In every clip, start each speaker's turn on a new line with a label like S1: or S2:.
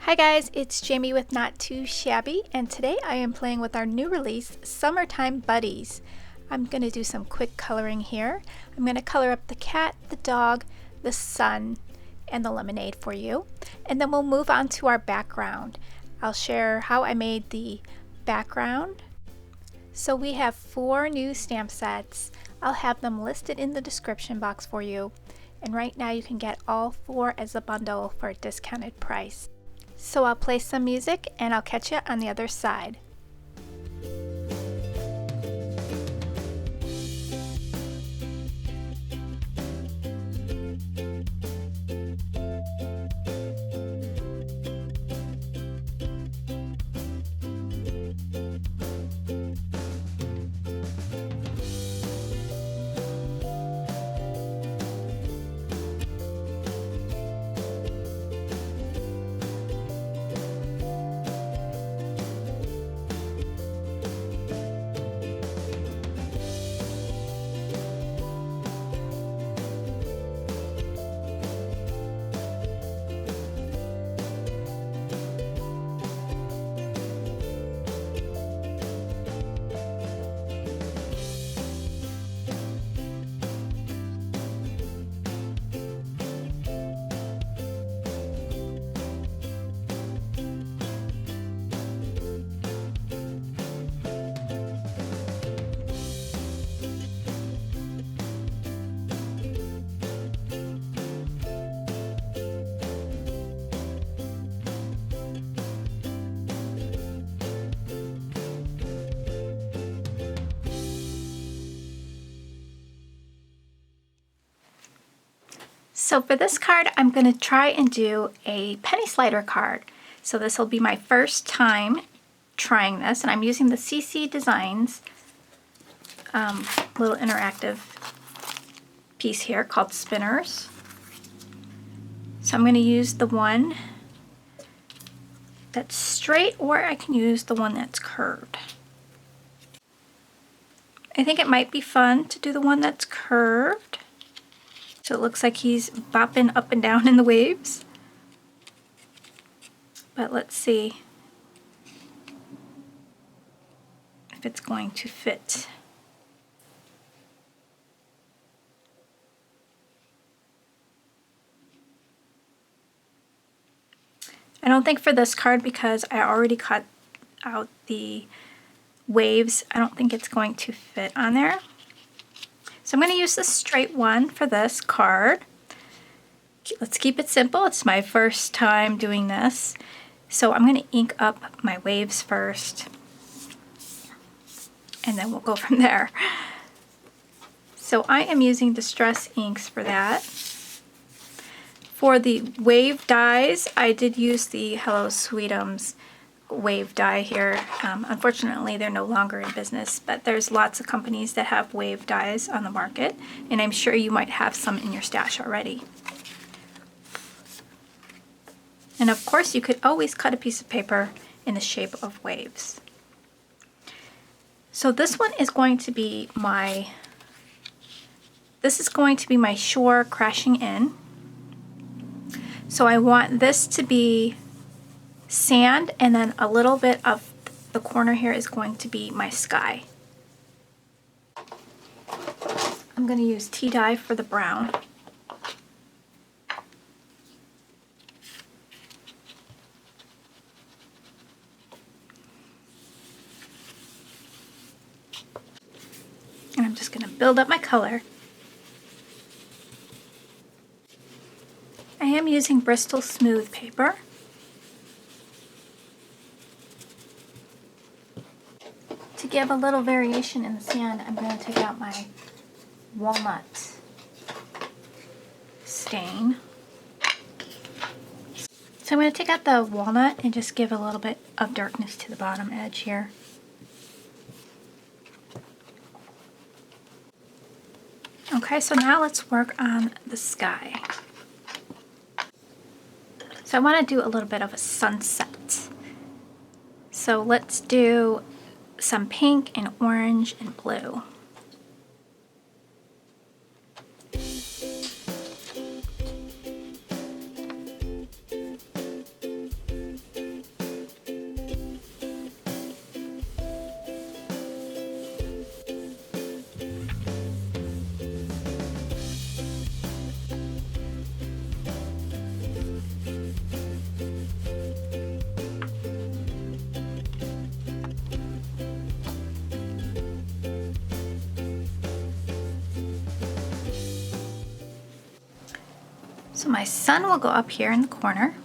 S1: Hi guys, it's Jamie with Not Too Shabby, and today I am playing with our new release, Summertime Buddies. I'm going to do some quick coloring here. I'm going to color up the cat, the dog, the sun, and the lemonade for you. And then we'll move on to our background. I'll share how I made the background. So we have 4 new stamp sets. I'll have them listed in the description box for you. And right now you can get all 4 as a bundle for a discounted price. So I'll play some music and I'll catch you on the other side. So for this card, I'm going to try and do a penny slider card. So this will be my first time trying this, and I'm using the CC Designs little interactive piece here called Spinners. So I'm going to use the one that's straight, or I can use the one that's curved. I think it might be fun to do the one that's curved. So it looks like he's bopping up and down in the waves. But let's see if it's going to fit. I don't think for this card, because I already cut out the waves, I don't think it's going to fit on there. So I'm going to use the straight one for this card. Let's keep it simple. It's my first time doing this. So I'm going to ink up my waves first, and then we'll go from there. So I am using Distress inks for that. For the wave dies, I did use the Hello Sweetums wave die here. Unfortunately, they're no longer in business, but there's lots of companies that have wave dies on the market, and I'm sure you might have some in your stash already. And of course, you could always cut a piece of paper in the shape of waves. So this one is going to be my shore crashing in. So I want this to be sand, and then a little bit of the corner here is going to be my sky. I'm going to use tea dye for the brown. And I'm just going to build up my color. I am using Bristol Smooth paper. To give a little variation in the sand, I'm going to take out my walnut stain. So I'm going to take out the walnut and just give a little bit of darkness to the bottom edge here. Okay, so now let's work on the sky. So I want to do a little bit of a sunset. So let's do some pink and orange and blue. So my sun will go up here in the corner,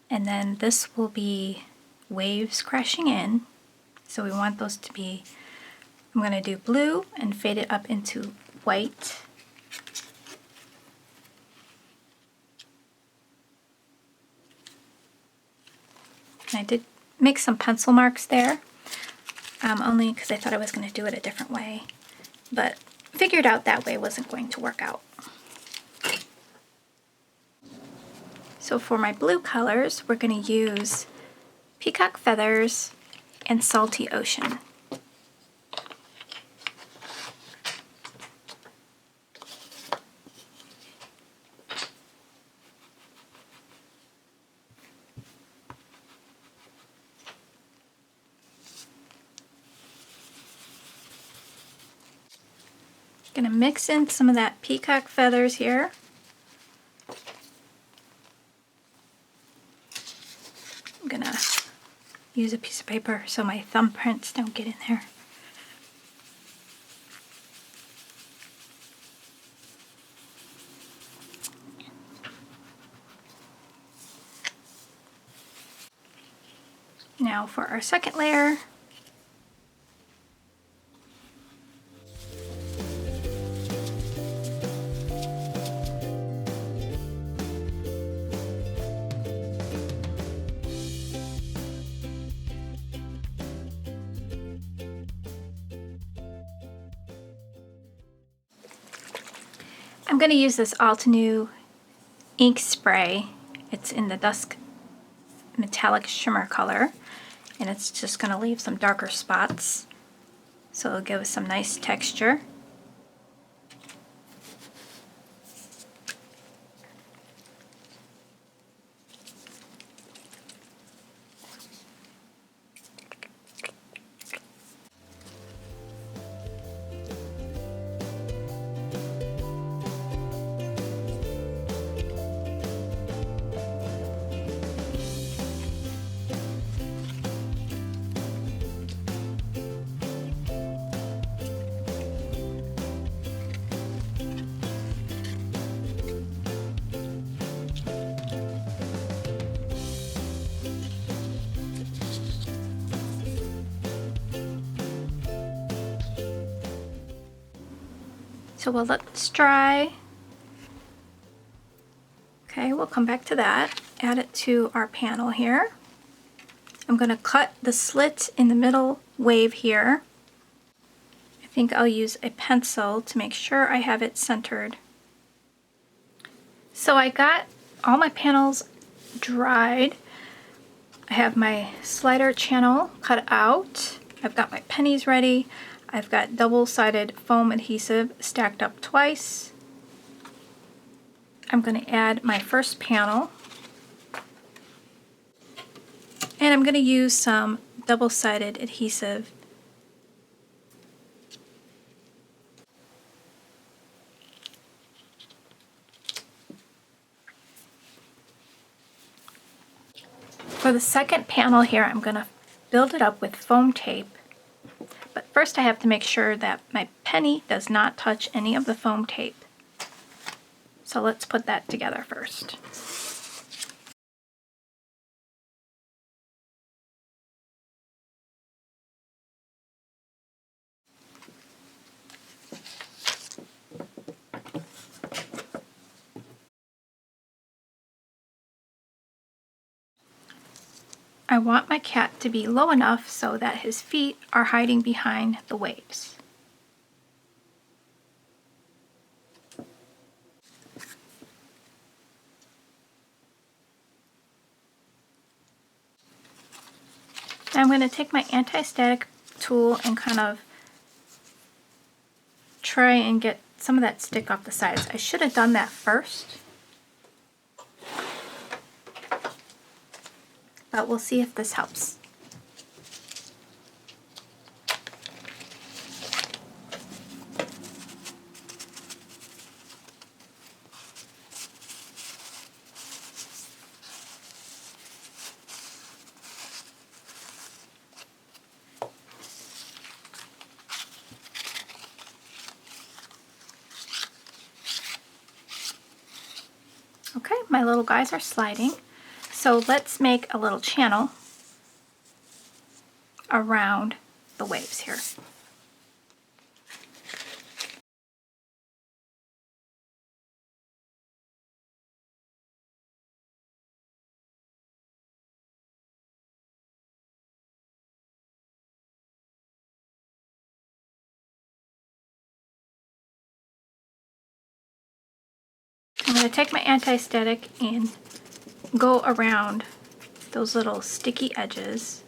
S1: and then this will be waves crashing in. So we want those to be, I'm going to do blue and fade it up into white. And I did make some pencil marks there, only because I thought I was going to do it a different way, but figured out that way wasn't going to work out. So for my blue colors, we're going to use Peacock Feathers and Salty Ocean. Gonna mix in some of that peacock feathers here. I'm gonna use a piece of paper so my thumbprints don't get in there. Now for our second layer, I'm going to use this Altenew ink spray. It's in the Dusk Metallic Shimmer color, and it's just going to leave some darker spots, so it'll give us some nice texture. So we'll let this dry. Okay, we'll come back to that. Add it to our panel here. I'm going to cut the slit in the middle wave here. I think I'll use a pencil to make sure I have it centered. So I got all my panels dried. I have my slider channel cut out. I've got my pennies ready. I've got double-sided foam adhesive stacked up twice. I'm going to add my first panel. And I'm going to use some double-sided adhesive. For the second panel here, I'm going to build it up with foam tape. But first I have to make sure that my penny does not touch any of the foam tape. So let's put that together first. I want my cat to be low enough so that his feet are hiding behind the waves. Now I'm going to take my anti-static tool and kind of try and get some of that stick off the sides. I should have done that first, but we'll see if this helps. Okay, my little guys are sliding. So let's make a little channel around the waves here. I'm going to take my anti-static and go around those little sticky edges.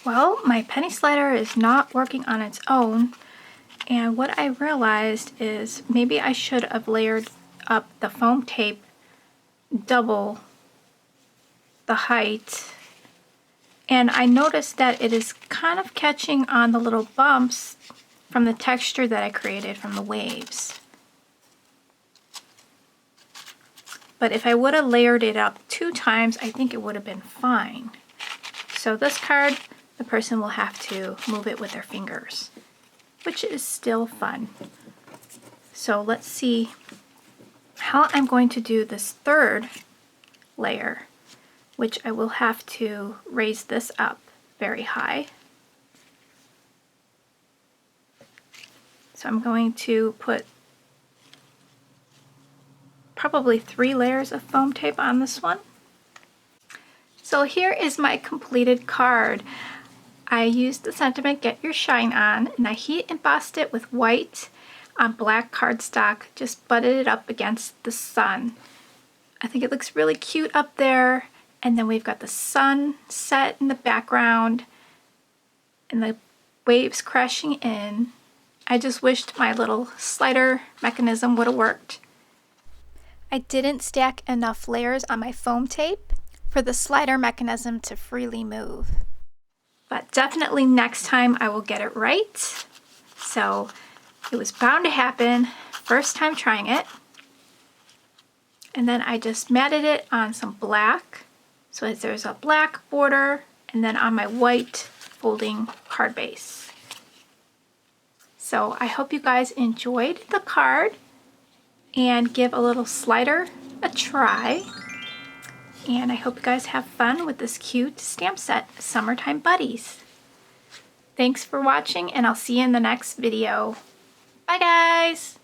S1: Well, my penny slider is not working on its own, and what I realized is maybe I should have layered up the foam tape double the height, and I noticed that it is kind of catching on the little bumps from the texture that I created from the waves. But if I would have layered it up 2 times, I think it would have been fine. So this card, the person will have to move it with their fingers, which is still fun. So let's see how I'm going to do this 3rd layer, which I will have to raise this up very high. So I'm going to put probably 3 layers of foam tape on this one. So here is my completed card. I used the sentiment Get Your Shine On, and I heat embossed it with white on black cardstock, just butted it up against the sun. I think it looks really cute up there, and then we've got the sun set in the background and the waves crashing in. I just wished my little slider mechanism would have worked. I didn't stack enough layers on my foam tape for the slider mechanism to freely move. But definitely next time I will get it right. So it was bound to happen, first time trying it. And then I just matted it on some black. So there's a black border, and then on my white folding card base. So I hope you guys enjoyed the card and give a little slider a try. And I hope you guys have fun with this cute stamp set, Summertime Buddies. Thanks for watching, and I'll see you in the next video. Bye guys!